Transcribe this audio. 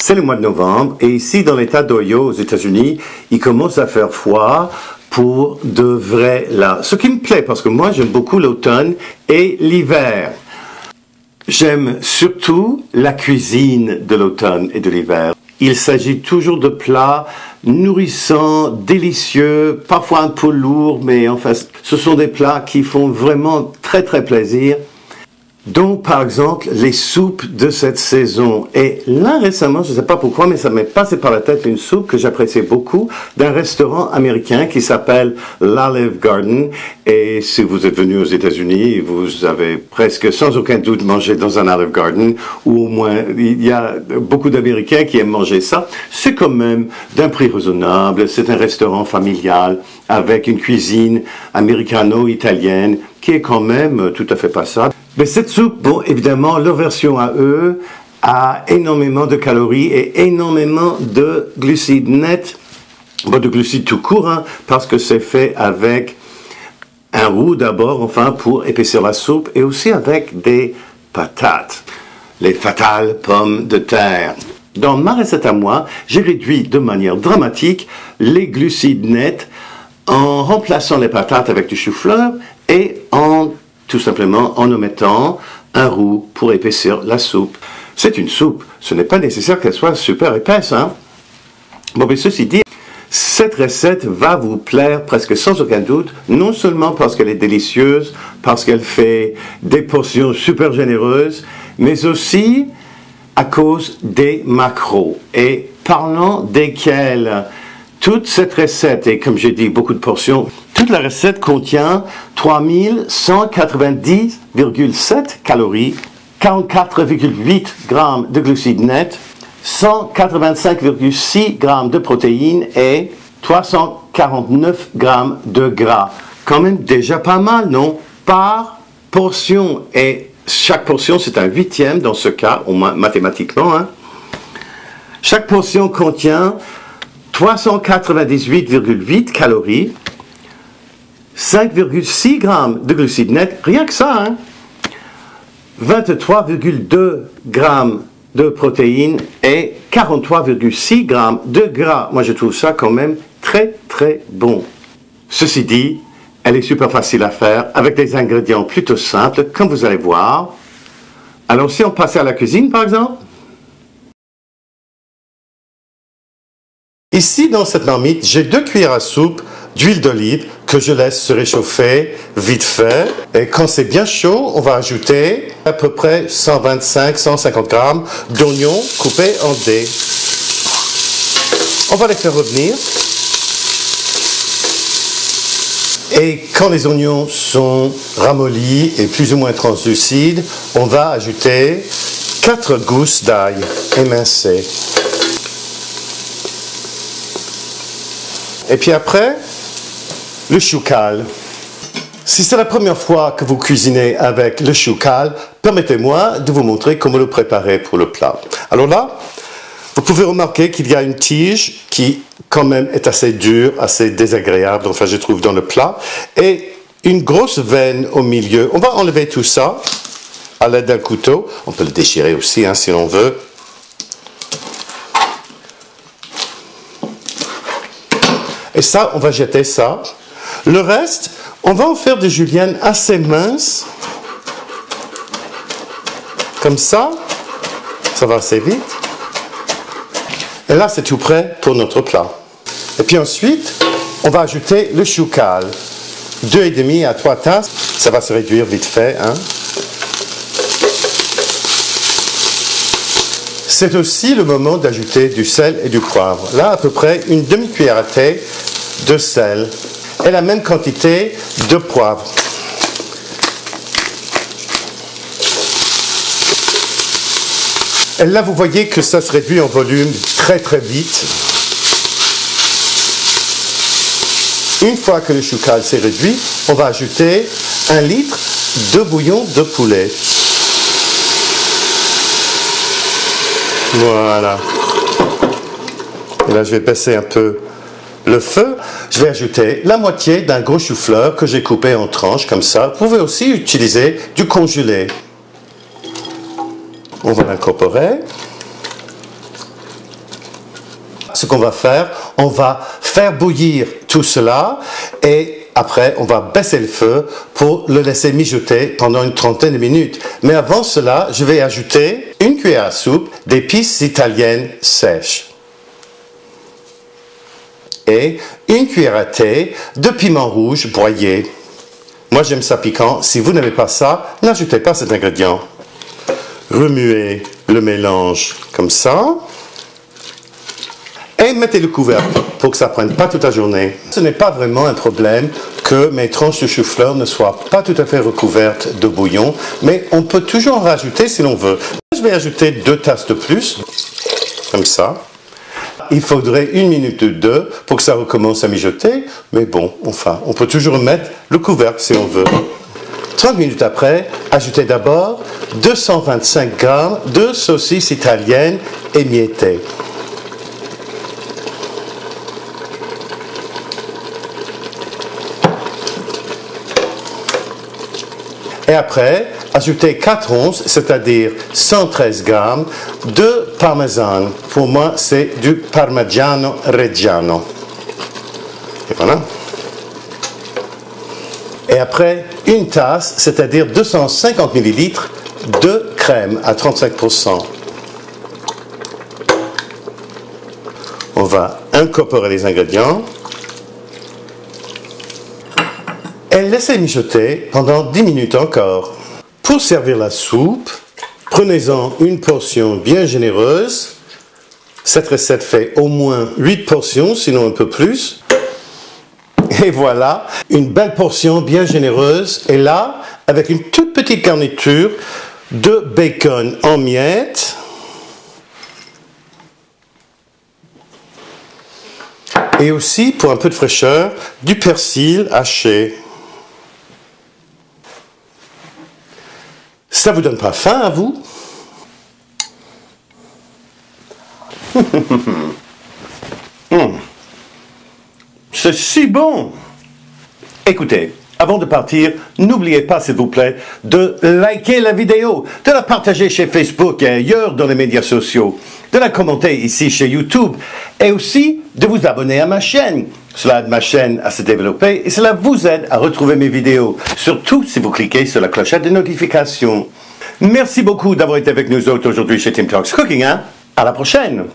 C'est le mois de novembre et ici dans l'État d'Ohio aux États-Unis, il commence à faire froid pour de vrai là. Ce qui me plaît parce que moi j'aime beaucoup l'automne et l'hiver. J'aime surtout la cuisine de l'automne et de l'hiver. Il s'agit toujours de plats nourrissants, délicieux, parfois un peu lourds, mais enfin ce sont des plats qui font vraiment très très plaisir. Donc, par exemple, les soupes de cette saison. Et là, récemment, je ne sais pas pourquoi, mais ça m'est passé par la tête une soupe que j'appréciais beaucoup d'un restaurant américain qui s'appelle l'Olive Garden. Et si vous êtes venu aux États-Unis, vous avez presque sans aucun doute mangé dans un Olive Garden, ou au moins, il y a beaucoup d'Américains qui aiment manger ça. C'est quand même d'un prix raisonnable. C'est un restaurant familial avec une cuisine américano-italienne qui est quand même tout à fait passable. Mais cette soupe, bon, évidemment, leur version à eux a énormément de calories et énormément de glucides nets, bon, de glucides tout court, hein, parce que c'est fait avec un roux d'abord, enfin, pour épaissir la soupe, et aussi avec des patates, les fatales pommes de terre. Dans ma recette à moi, j'ai réduit de manière dramatique les glucides nets en remplaçant les patates avec du chou-fleur et tout simplement en omettant un roux pour épaissir la soupe. C'est une soupe, ce n'est pas nécessaire qu'elle soit super épaisse, hein. Bon, mais ceci dit, cette recette va vous plaire presque sans aucun doute, non seulement parce qu'elle est délicieuse, parce qu'elle fait des portions super généreuses, mais aussi à cause des macros. Et parlant desquels, toute cette recette, et comme j'ai dit, beaucoup de portions, toute la recette contient 3190,7 calories, 44,8 grammes de glucides nets, 185,6 grammes de protéines et 349 grammes de gras. Quand même déjà pas mal, non? Par portion. Et chaque portion, c'est un huitième dans ce cas, au moins mathématiquement, hein. Chaque portion contient 398,8 calories, 5,6 grammes de glucides nets, rien que ça, hein? 23,2 grammes de protéines et 43,6 grammes de gras. Moi, je trouve ça quand même très, très bon. Ceci dit, elle est super facile à faire avec des ingrédients plutôt simples, comme vous allez voir. Alors, si on passait à la cuisine, par exemple. Ici, dans cette marmite, j'ai 2 cuillères à soupe d'huile d'olive que je laisse se réchauffer vite fait. Et quand c'est bien chaud, on va ajouter à peu près 125-150 grammes d'oignons coupés en dés. On va les faire revenir. Et quand les oignons sont ramollis et plus ou moins translucides, on va ajouter 4 gousses d'ail émincées. Et puis après, le chou cal. Si c'est la première fois que vous cuisinez avec le chou cal, permettez-moi de vous montrer comment le préparer pour le plat. Alors là, vous pouvez remarquer qu'il y a une tige qui quand même est assez dure, assez désagréable, enfin je trouve dans le plat, et une grosse veine au milieu. On va enlever tout ça à l'aide d'un couteau. On peut le déchirer aussi, hein, si l'on veut. Et ça, on va jeter ça. Le reste, on va en faire des juliennes assez minces. Comme ça. Ça va assez vite. Et là, c'est tout prêt pour notre plat. Et puis ensuite, on va ajouter le chou cal. 2,5 à 3 tasses. Ça va se réduire vite fait, hein. C'est aussi le moment d'ajouter du sel et du poivre. Là, à peu près une demi-cuillère à thé de sel et la même quantité de poivre. Et là, vous voyez que ça se réduit en volume très très vite. Une fois que le chou cal s'est réduit, on va ajouter 1 litre de bouillon de poulet. Voilà. Et là, je vais baisser un peu le feu. Je vais ajouter la moitié d'un gros chou-fleur que j'ai coupé en tranches comme ça. Vous pouvez aussi utiliser du congelé. On va l'incorporer. ce qu'on va faire, on va faire bouillir tout cela et après, on va baisser le feu pour le laisser mijoter pendant une trentaine de minutes. Mais avant cela, je vais ajouter une cuillère à soupe d'épices italiennes sèches et une cuillère à thé de piment rouge broyé. Moi, j'aime ça piquant. Si vous n'avez pas ça, n'ajoutez pas cet ingrédient. Remuez le mélange comme ça. Et mettez le couvercle pour que ça ne prenne pas toute la journée. Ce n'est pas vraiment un problème que mes tranches de chou-fleur ne soient pas tout à fait recouvertes de bouillon, mais on peut toujours en rajouter si l'on veut. Je vais ajouter 2 tasses de plus, comme ça. Il faudrait 1 minute ou 2 pour que ça recommence à mijoter, mais bon, enfin, on peut toujours mettre le couvercle si on veut. 30 minutes après, ajoutez d'abord 225 g de saucisse italienne émiettée. Et après, ajoutez 4 onces, c'est-à-dire 113 g de parmesan. Pour moi, c'est du Parmigiano Reggiano. Et voilà. Et après, 1 tasse, c'est-à-dire 250 ml de crème à 35%. On va incorporer les ingrédients. Et laissez mijoter pendant 10 minutes encore. Pour servir la soupe, prenez-en une portion bien généreuse. Cette recette fait au moins 8 portions, sinon un peu plus. Et voilà, une belle portion bien généreuse. Et là, avec une toute petite garniture de bacon en miettes. Et aussi, pour un peu de fraîcheur, du persil haché. Ça vous donne pas faim à vous? C'est si bon! Écoutez, avant de partir, n'oubliez pas, s'il vous plaît, de liker la vidéo, de la partager chez Facebook et ailleurs dans les médias sociaux, de la commenter ici chez YouTube et aussi de vous abonner à ma chaîne. Cela aide ma chaîne à se développer et cela vous aide à retrouver mes vidéos, surtout si vous cliquez sur la clochette de notification. Merci beaucoup d'avoir été avec nous autres aujourd'hui chez Tim Talks Cooking. À la prochaine!